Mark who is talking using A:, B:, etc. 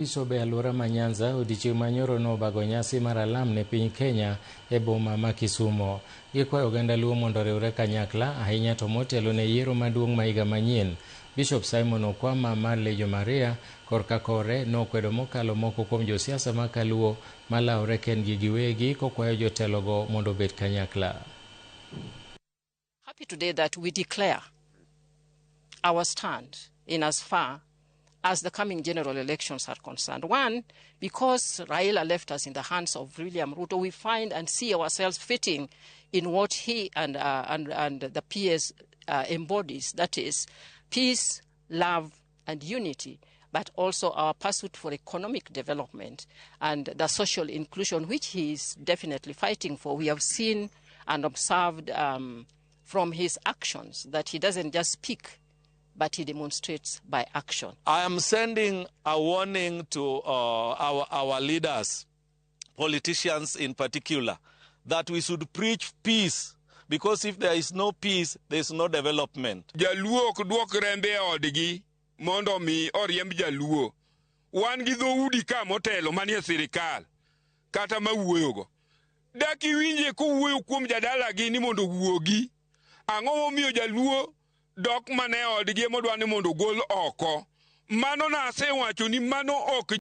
A: Isobe alwora ma Nyanza odiechieng' manyoro nobago nyasi mar alam ne piny Kenya e boma ma Kisumo. Gikwayo oganda Luo mondo oriwre kanyakla ahinya to motelo ne yiero maduong' ma higa manyien. Bishop Simon Okwama mar Lejo Maria korka kore nokwedo mokalo moko kuom josiasa ma Kaluo ma lawore kendgi giwegi kokwayo jotelogo mondo obed kanyakla.
B: Happy today that we declare our stand in as far as the coming general elections are concerned. One, because Raila left us in the hands of William Ruto, we find and see ourselves fitting in what he and the PS embodies, that is peace, love, and unity, but also our pursuit for economic development and the social inclusion, which he is definitely fighting for. We have seen and observed from his actions that he doesn't just speak, but he demonstrates by action.
C: I am sending a warning to our leaders, politicians in particular, that we should preach peace, because if there is no peace, there is no development.
D: Jaluo kudwok rembe odgi mondo mi oriemb jaluo. Wan gi dhoudi ka motelo manie sirikal kata mawuoyogo. Dak iwinje kowuoyo kuom jadala gi ni mondo wuogi. Ang'o momiyo jaluo dok mane odgi modwa ni mondo gol oko. Mano na asewacho ni mano ok